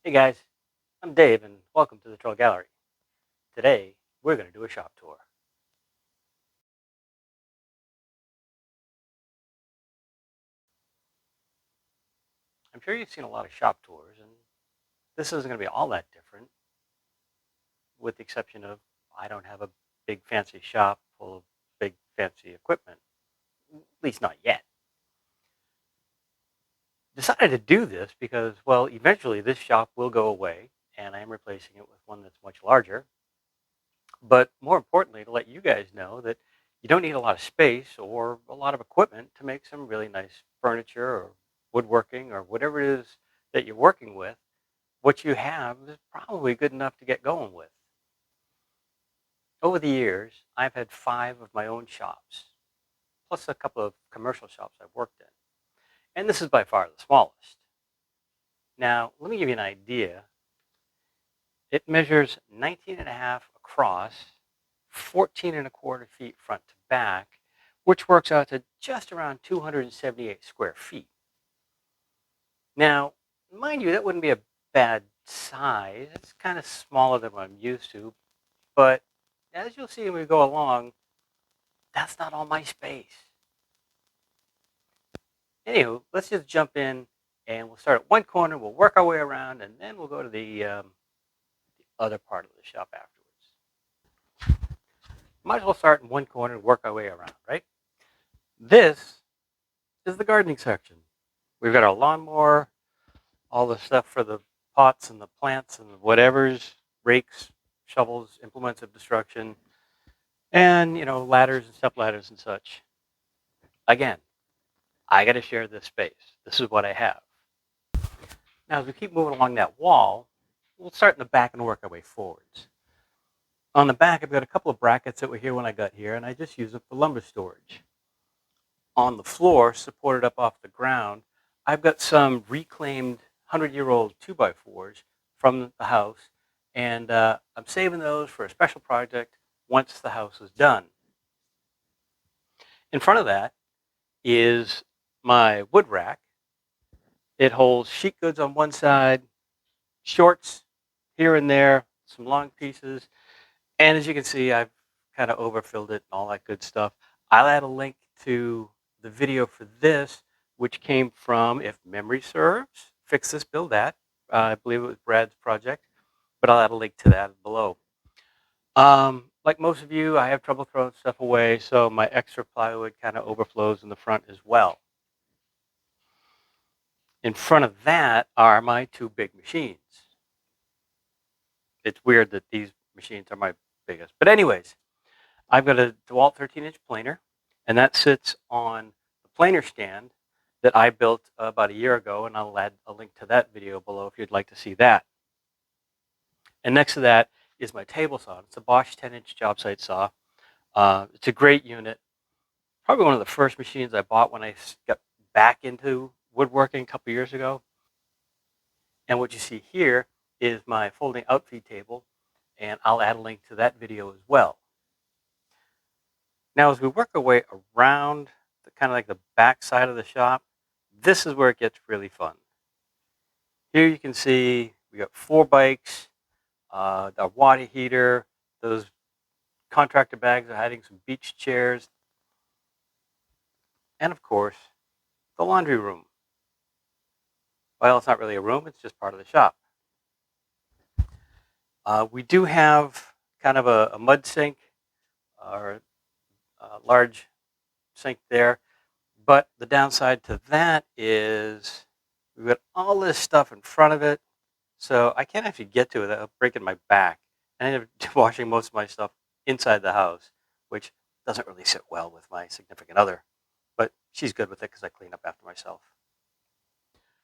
Hey guys, I'm Dave and welcome to the Trull Gallery. Today, we're going to do a shop tour. I'm sure you've seen a lot of shop tours, and this isn't going to be all that different, with the exception of I don't have a big fancy shop full of big fancy equipment, at least not yet. Decided to do this because, well, eventually this shop will go away, and I am replacing it with one that's much larger. But more importantly, to let you guys know that you don't need a lot of space or a lot of equipment to make some really nice furniture or woodworking or whatever it is that you're working with. What you have is probably good enough to get going with. Over the years, I've had 5 of my own shops, plus a couple of commercial shops I've worked in. And this is by far the smallest. Now, let me give you an idea. It measures 19 and a half across, 14 and a quarter feet front to back, which works out to just around 278 square feet. Now, mind you, that wouldn't be a bad size. It's kind of smaller than what I'm used to, but as you'll see when we go along, that's not all my space. Anywho, let's just jump in and we'll start at one corner, we'll work our way around, and then we'll go to the other part of the shop afterwards. Might as well start in one corner and work our way around, right? This is the gardening section. We've got our lawnmower, all the stuff for the pots and the plants and whatever's, rakes, shovels, implements of destruction, and, ladders and step ladders and such. Again, I got to share this space. This is what I have. Now, as we keep moving along that wall, we'll start in the back and work our way forwards. On the back, I've got a couple of brackets that were here when I got here, and I just use them for lumber storage. On the floor, supported up off the ground, I've got some reclaimed 100-year-old 2x4s from the house, and I'm saving those for a special project once the house is done. In front of that is my wood rack. It holds sheet goods on one side, shorts here and there, some long pieces, and as you can see, I've kind of overfilled it and all that good stuff. I'll add a link to the video for this, which came from, if memory serves, Fix This, Build That. I believe it was Brad's project, but I'll add a link to that below. Like most of you, I have trouble throwing stuff away, so my extra plywood kind of overflows in the front as well. In front of that are my 2 big machines. It's weird that these machines are my biggest. But anyways, I've got a DeWalt 13-inch planer, and that sits on the planer stand that I built about a year ago, and I'll add a link to that video below if you'd like to see that. And next to that is my table saw. It's a Bosch 10-inch job site saw. It's a great unit. Probably one of the first machines I bought when I got back into woodworking a couple years ago. And what you see here is my folding outfeed table, and I'll add a link to that video as well. Now, as we work our way around kind of like the back side of the shop, this is where it gets really fun. Here you can see we got 4 bikes, a water heater, those contractor bags are hiding some beach chairs, and of course, the laundry room. Well, it's not really a room, it's just part of the shop. We do have kind of a mud sink or a large sink there, but the downside to that is we've got all this stuff in front of it, so I can't actually get to it without breaking my back. And I end up washing most of my stuff inside the house, which doesn't really sit well with my significant other, but she's good with it because I clean up after myself.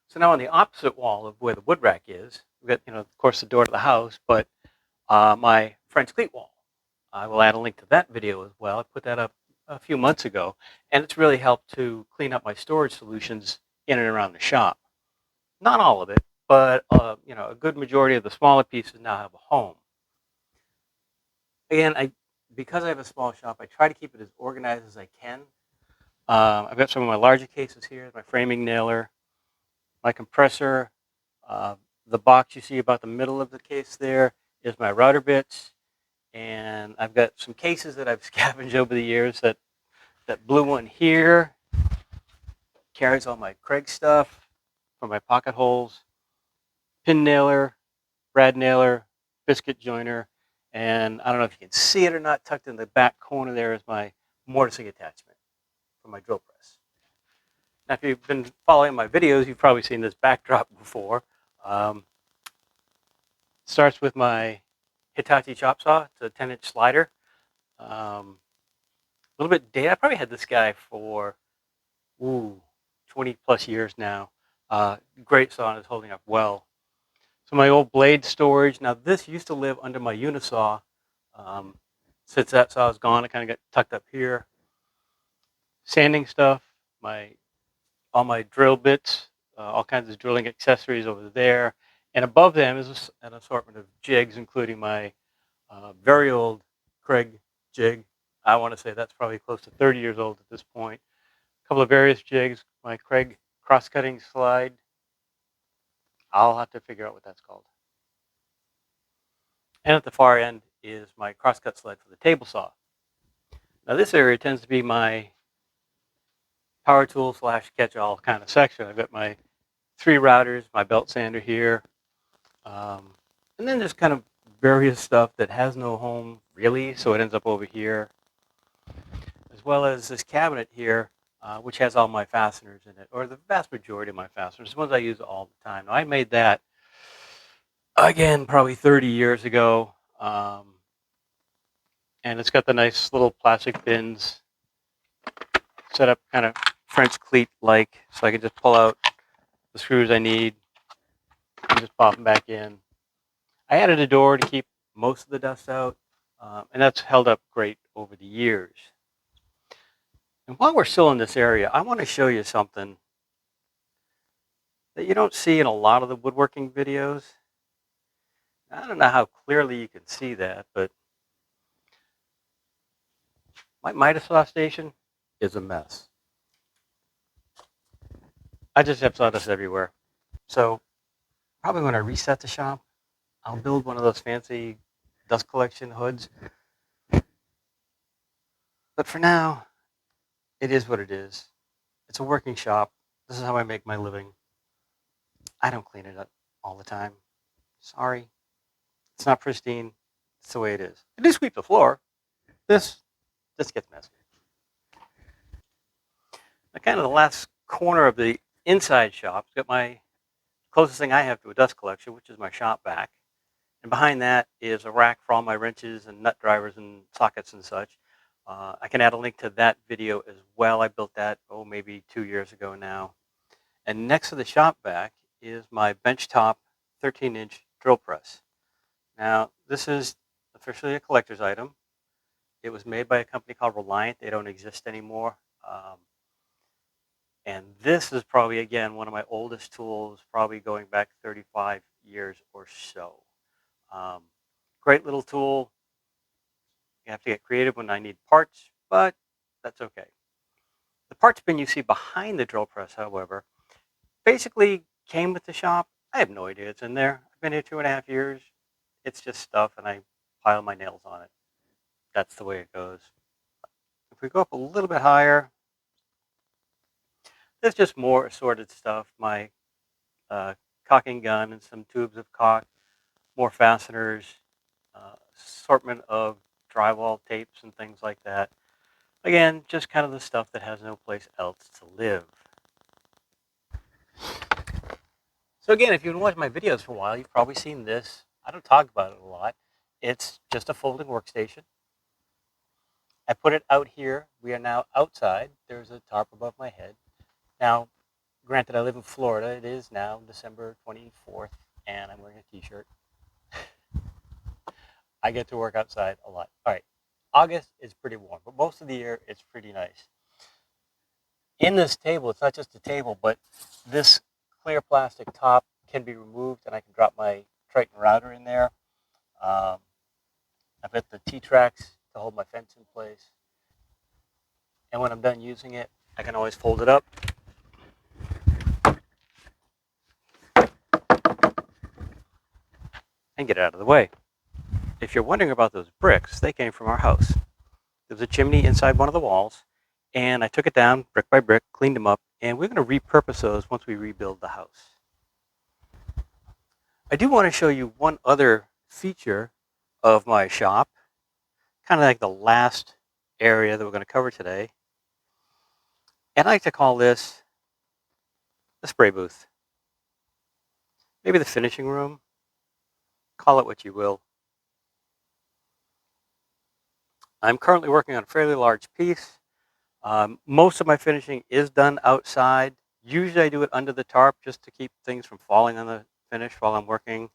So now on the opposite wall of where the wood rack is, we've got, of course, the door to the house, but my French cleat wall. I will add a link to that video as well. I put that up a few months ago, and it's really helped to clean up my storage solutions in and around the shop. Not all of it, but a good majority of the smaller pieces now have a home. Again, because I have a small shop, I try to keep it as organized as I can. I've got some of my larger cases here, my framing nailer, my compressor, The box you see about the middle of the case there is my router bits. And I've got some cases that I've scavenged over the years. That blue one here carries all my Kreg stuff for my pocket holes, pin nailer, brad nailer, biscuit joiner, and I don't know if you can see it or not, tucked in the back corner there is my morticing attachment for my drill press. Now, if you've been following my videos, you've probably seen this backdrop before. Starts with my Hitachi chop saw. It's a 10-inch slider. A little bit dated. I probably had this guy for 20 plus years now. Great saw and is holding up well. So my old blade storage. Now this used to live under my unisaw. Since that saw is gone, it kind of got tucked up here. Sanding stuff, all my drill bits, all kinds of drilling accessories over there. And above them is an assortment of jigs, including my very old Kreg jig. I want to say that's probably close to 30 years old at this point. A couple of various jigs, my Kreg cross-cutting slide. I'll have to figure out what that's called. And at the far end is my crosscut sled for the table saw. Now this area tends to be my power tool / catch-all kind of section. I've got my 3 routers, my belt sander here, and then just kind of various stuff that has no home really, so it ends up over here, as well as this cabinet here, which has all my fasteners in it, or the vast majority of my fasteners, the ones I use all the time. Now, I made that, again, probably 30 years ago, and it's got the nice little plastic bins set up kind of French cleat-like, so I can just pull out the screws I need and just pop them back in. I added a door to keep most of the dust out, and that's held up great over the years. And while we're still in this area, I want to show you something that you don't see in a lot of the woodworking videos. I don't know how clearly you can see that, but my miter saw station is a mess. I just have sawdust everywhere. So probably when I reset the shop, I'll build one of those fancy dust collection hoods. But for now, it is what it is. It's a working shop. This is how I make my living. I don't clean it up all the time. Sorry. It's not pristine. It's the way it is. I do sweep the floor. This gets messy. Now, kind of the last corner of the inside shop, it's got my closest thing I have to a dust collection, which is my ShopVac. And behind that is a rack for all my wrenches and nut drivers and sockets and such. I can add a link to that video as well. I built that, maybe 2 years ago now. And next to the ShopVac is my benchtop 13-inch drill press. Now, this is officially a collector's item. It was made by a company called Reliant. They don't exist anymore. And this is probably, again, one of my oldest tools, probably going back 35 years or so. Great little tool. You have to get creative when I need parts, but that's okay. The parts bin you see behind the drill press, however, basically came with the shop. I have no idea it's in there. I've been here 2.5 years. It's just stuff, and I pile my nails on it. That's the way it goes. If we go up a little bit higher, there's just more assorted stuff. My caulking gun and some tubes of caulk, more fasteners, assortment of drywall tapes and things like that. Again, just kind of the stuff that has no place else to live. So again, if you've been watching my videos for a while, you've probably seen this. I don't talk about it a lot. It's just a folding workstation. I put it out here. We are now outside. There's a tarp above my head. Now, granted, I live in Florida. It is now December 24th, and I'm wearing a t-shirt. I get to work outside a lot. All right, August is pretty warm, but most of the year it's pretty nice. In this table, it's not just a table, but this clear plastic top can be removed, and I can drop my Triton router in there. I've got the T-tracks to hold my fence in place. And when I'm done using it, I can always fold it up. and get it out of the way. If you're wondering about those bricks, they came from our house. There was a chimney inside one of the walls, and I took it down brick by brick, cleaned them up, and we're going to repurpose those once we rebuild the house. I do want to show you one other feature of my shop, kind of like the last area that we're going to cover today. And I like to call this the spray booth. Maybe the finishing room. Call it what you will. I'm currently working on a fairly large piece. Most of my finishing is done outside. Usually I do it under the tarp just to keep things from falling on the finish while I'm working.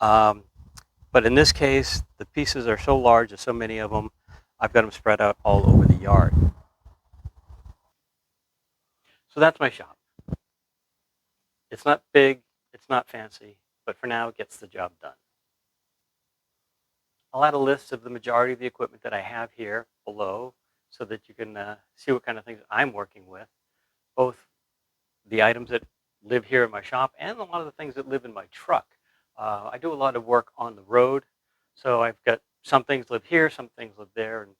But in this case, the pieces are so large, there's so many of them, I've got them spread out all over the yard. So that's my shop. It's not big, it's not fancy, but for now it gets the job done. I'll add a list of the majority of the equipment that I have here below so that you can see what kind of things I'm working with, both the items that live here in my shop and a lot of the things that live in my truck. I do a lot of work on the road, so I've got some things live here, some things live there, and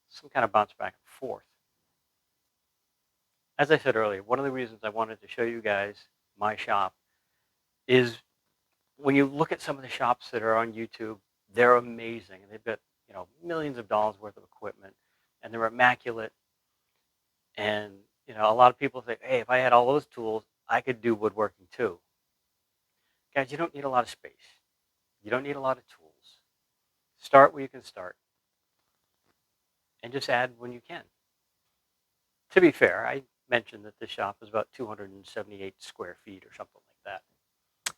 some kind of bounce back and forth. As I said earlier, one of the reasons I wanted to show you guys my shop is when you look at some of the shops that are on YouTube, they're amazing. They've got, you know, millions of dollars worth of equipment, and they're immaculate. And, you know, a lot of people think, hey, if I had all those tools, I could do woodworking too. Guys, you don't need a lot of space. You don't need a lot of tools. Start where you can start, and just add when you can. To be fair, I mentioned that this shop is about 278 square feet or something like that.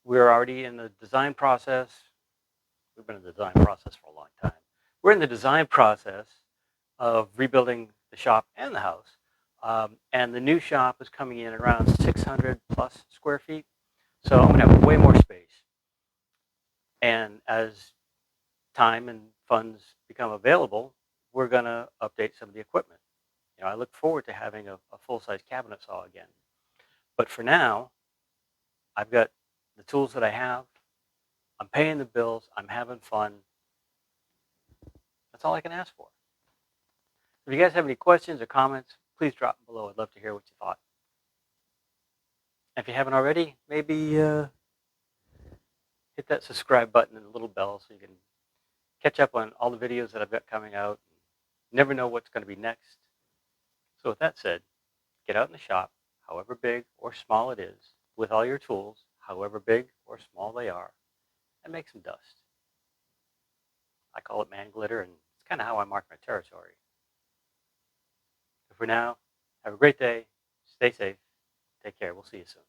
We're already in the design process. We've been in the design process for a long time. We're in the design process of rebuilding the shop and the house. And the new shop is coming in around 600 plus square feet. So I'm going to have way more space. And as time and funds become available, we're going to update some of the equipment. You know, I look forward to having a full-size cabinet saw again. But for now, I've got the tools that I have. I'm paying the bills. I'm having fun. That's all I can ask for. If you guys have any questions or comments, please drop them below. I'd love to hear what you thought. And if you haven't already, maybe hit that subscribe button and the little bell so you can catch up on all the videos that I've got coming out. You never know what's going to be next. So with that said, get out in the shop, however big or small it is, with all your tools, however big or small they are, and make some dust. I call it man glitter, and it's kind of how I mark my territory. So for now, have a great day, stay safe, take care, we'll see you soon.